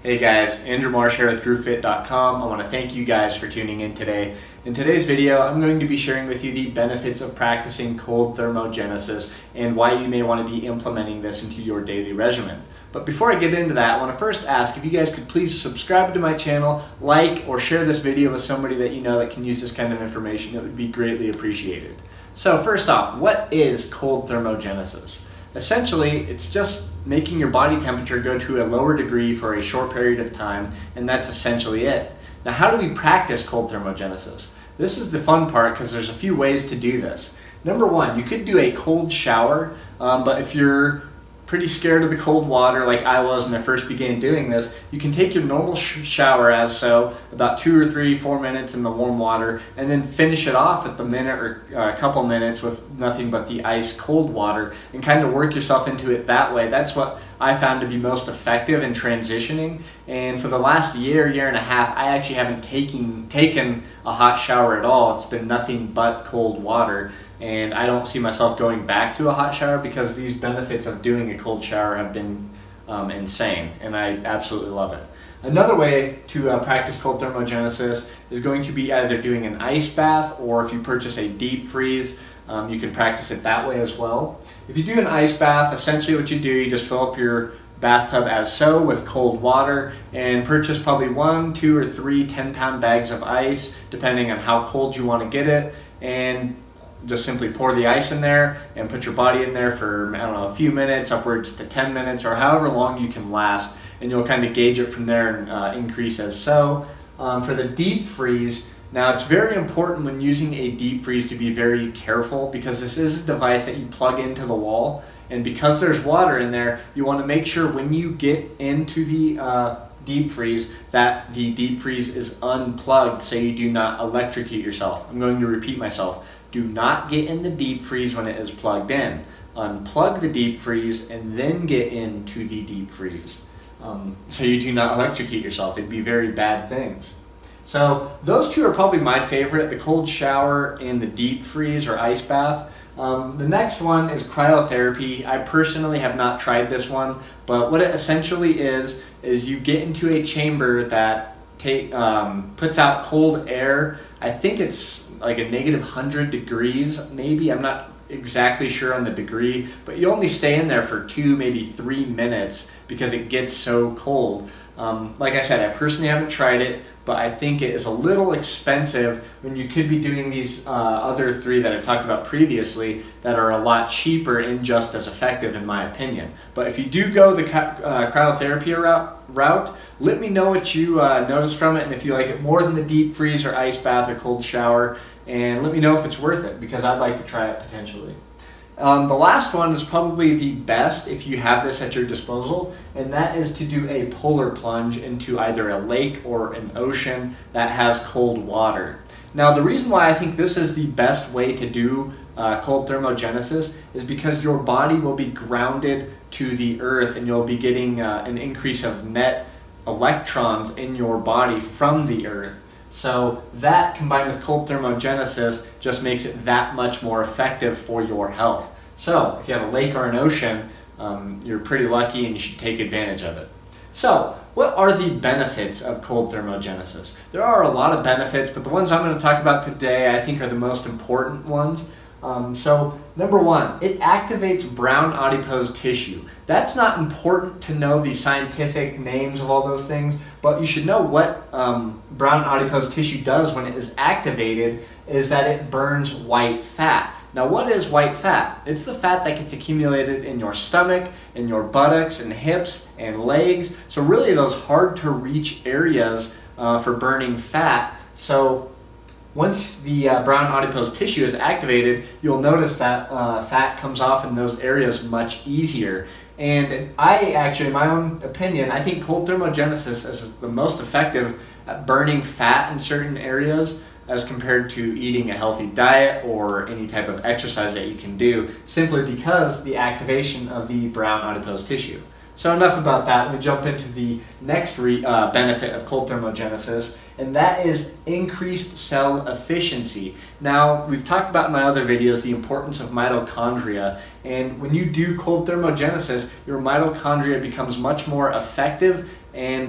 Hey guys, Andrew Marsh here with DrewFit.com. I want to thank you guys for tuning in today. In today's video, I'm going to be sharing with you the benefits of practicing cold thermogenesis and why you may want to be implementing this into your daily regimen. But before I get into that, I want to first ask if you guys could please subscribe to my channel, like, or share this video with somebody that you know that can use this kind of information. It would be greatly appreciated. So first off, what is cold thermogenesis? Essentially, it's just making your body temperature go to a lower degree for a short period of time, and that's essentially it. Now, how do we practice cold thermogenesis? This is the fun part because there's a few ways to do this. Number one, you could do a cold shower, but if you're pretty scared of the cold water like I was when I first began doing this, you can take your normal shower as so, about 2 or 3, 4 minutes in the warm water, and then finish it off at the minute or a couple minutes with nothing but the ice cold water and kind of work yourself into it that way. That's what I found to be most effective in transitioning, and for the last year and a half, I actually haven't taken a hot shower at all. It's been nothing but cold water. And I don't see myself going back to a hot shower because these benefits of doing a cold shower have been insane, and I absolutely love it. Another way to practice cold thermogenesis is going to be either doing an ice bath, or if you purchase a deep freeze, you can practice it that way as well. If you do an ice bath, essentially what you do, you just fill up your bathtub as so with cold water and purchase probably 1, 2, or 3 10-pound bags of ice, depending on how cold you want to get it, and just simply pour the ice in there and put your body in there for, I don't know, a few minutes, upwards to 10 minutes, or however long you can last, and you'll kind of gauge it from there and increase as so. For the deep freeze, now it's very important when using a deep freeze to be very careful because this is a device that you plug into the wall, and because there's water in there, you want to make sure when you get into the deep freeze that the deep freeze is unplugged so you do not electrocute yourself. I'm going to repeat myself. Do not get in the deep freeze when it is plugged in. Unplug the deep freeze and then get into the deep freeze. So you do not electrocute yourself. It'd be very bad things. So those two are probably my favorite, the cold shower and the deep freeze or ice bath. The next one is cryotherapy. I personally have not tried this one, but what it essentially is you get into a chamber that puts out cold air. I think it's like a negative 100 degrees, maybe. I'm not exactly sure on the degree, but you only stay in there for 2, maybe 3 minutes because it gets so cold. Like I said, I personally haven't tried it, but I think it is a little expensive when you could be doing these other 3 that I talked about previously that are a lot cheaper and just as effective in my opinion. But if you do go the cryotherapy route, let me know what you notice from it and if you like it more than the deep freeze or ice bath or cold shower, and let me know if it's worth it because I'd like to try it potentially. The last one is probably the best if you have this at your disposal, and that is to do a polar plunge into either a lake or an ocean that has cold water. Now, the reason why I think this is the best way to do cold thermogenesis is because your body will be grounded to the earth and you'll be getting an increase of net electrons in your body from the earth. So that combined with cold thermogenesis just makes it that much more effective for your health. So if you have a lake or an ocean, you're pretty lucky and you should take advantage of it. So what are the benefits of cold thermogenesis? There are a lot of benefits, but the ones I'm going to talk about today I think are the most important ones. So number one, it activates brown adipose tissue. That's not important to know the scientific names of all those things, but you should know what brown adipose tissue does when it is activated is that it burns white fat. Now, what is white fat? It's the fat that gets accumulated in your stomach, in your buttocks and hips and legs. So really those hard to reach areas for burning fat. So once the brown adipose tissue is activated, you'll notice that fat comes off in those areas much easier. And I actually, in my own opinion, I think cold thermogenesis is the most effective at burning fat in certain areas as compared to eating a healthy diet or any type of exercise that you can do, simply because the activation of the brown adipose tissue. So enough about that. Let me jump into the next benefit of cold thermogenesis, and that is increased cell efficiency. Now, we've talked about in my other videos the importance of mitochondria, and when you do cold thermogenesis, your mitochondria becomes much more effective and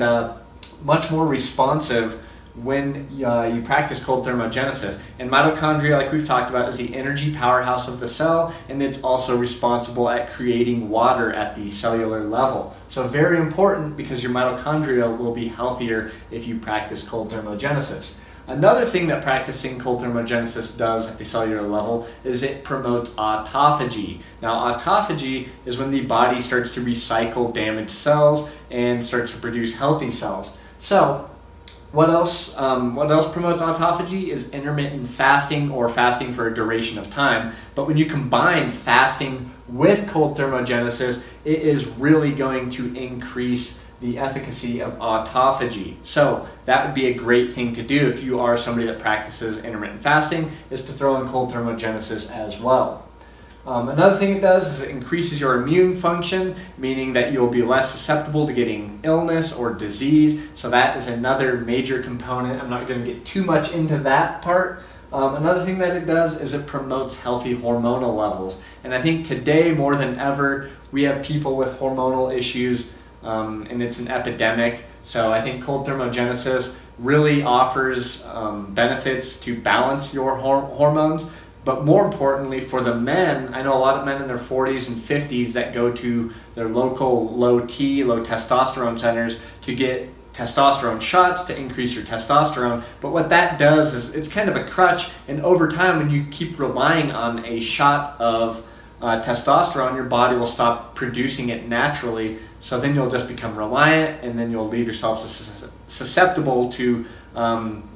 much more responsive when you practice cold thermogenesis. And mitochondria, like we've talked about, is the energy powerhouse of the cell, and it's also responsible at creating water at the cellular level. So very important, because your mitochondria will be healthier if you practice cold thermogenesis. Another thing that practicing cold thermogenesis does at the cellular level is it promotes autophagy. Now, autophagy is when the body starts to recycle damaged cells and starts to produce healthy cells. So what else promotes autophagy is intermittent fasting, or fasting for a duration of time. But when you combine fasting with cold thermogenesis, it is really going to increase the efficacy of autophagy. So that would be a great thing to do if you are somebody that practices intermittent fasting, is to throw in cold thermogenesis as well. Another thing it does is it increases your immune function, meaning that you'll be less susceptible to getting illness or disease. So that is another major component. I'm not going to get too much into that part. Another thing that it does is it promotes healthy hormonal levels. And I think today more than ever, we have people with hormonal issues, and it's an epidemic. So I think cold thermogenesis really offers benefits to balance your hormones. But more importantly, for the men, I know a lot of men in their 40s and 50s that go to their local low testosterone centers to get testosterone shots to increase your testosterone. But what that does is it's kind of a crutch, and over time, when you keep relying on a shot of testosterone, your body will stop producing it naturally. So then you'll just become reliant, and then you'll leave yourself susceptible to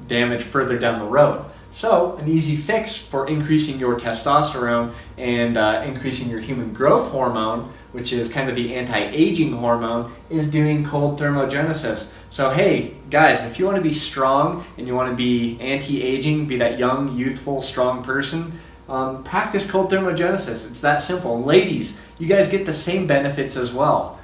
damage further down the road. So an easy fix for increasing your testosterone and increasing your human growth hormone, which is kind of the anti-aging hormone, is doing cold thermogenesis. So hey guys, if you want to be strong and you want to be anti-aging, be that young, youthful, strong person, practice cold thermogenesis. It's that simple. Ladies, you guys get the same benefits as well.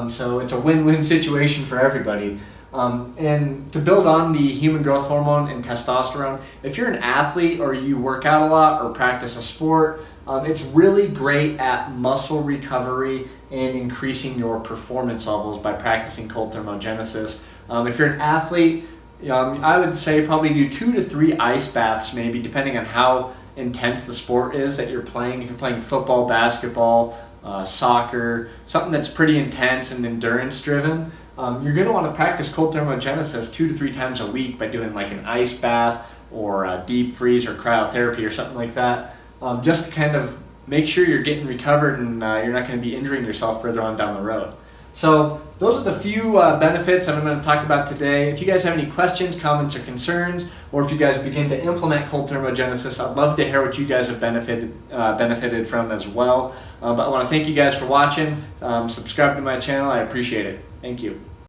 So it's a win-win situation for everybody. And to build on the human growth hormone and testosterone, if you're an athlete or you work out a lot or practice a sport, it's really great at muscle recovery and increasing your performance levels by practicing cold thermogenesis. If you're an athlete, I would say probably do 2 to 3 ice baths, maybe, depending on how intense the sport is that you're playing. If you're playing football, basketball, soccer, something that's pretty intense and endurance driven, you're going to want to practice cold thermogenesis 2 to 3 times a week by doing like an ice bath or a deep freeze or cryotherapy or something like that, just to kind of make sure you're getting recovered and you're not going to be injuring yourself further on down the road. So those are the few benefits that I'm going to talk about today. If you guys have any questions, comments, or concerns, or if you guys begin to implement cold thermogenesis, I'd love to hear what you guys have benefited from as well. But I want to thank you guys for watching. Subscribe to my channel. I appreciate it. Thank you.